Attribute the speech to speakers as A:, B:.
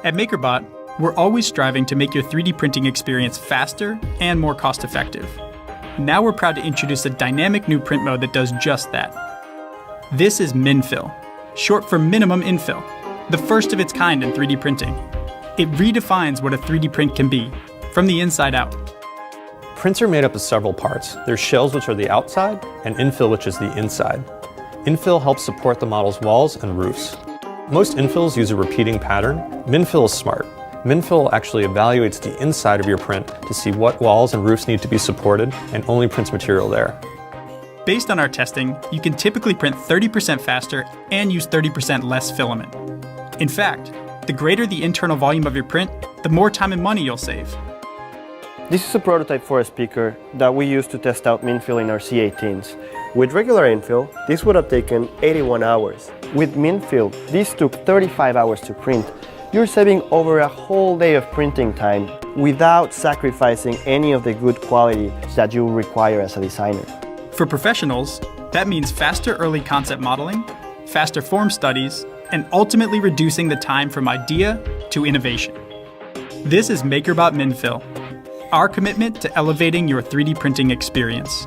A: At MakerBot, we're always striving to make your 3D printing experience faster and more cost-effective. Now we're proud to introduce a dynamic new print mode that does just that. This is MinFill, short for minimum infill, the first of its kind in 3D printing. It redefines what a 3D print can be, from the inside out.
B: Prints are made up of several parts. There's shells, which are the outside, and infill, which is the inside. Infill helps support the model's walls and roofs. Most infills use a repeating pattern. MinFill is smart. MinFill actually evaluates the inside of your print to see what walls and roofs need to be supported and only prints material there.
A: Based on our testing, you can typically print 30% faster and use 30% less filament. In fact, the greater the internal volume of your print, the more time and money you'll save.
C: This is a prototype for a speaker that we used to test out MinFill in our C18s. With regular infill, this would have taken 81 hours. With MinFill, this took 35 hours to print. You're saving over a whole day of printing time without sacrificing any of the good quality that you require as a designer.
A: For professionals, that means faster early concept modeling, faster form studies, and ultimately reducing the time from idea to innovation. This is MakerBot MinFill, our commitment to elevating your 3D printing experience.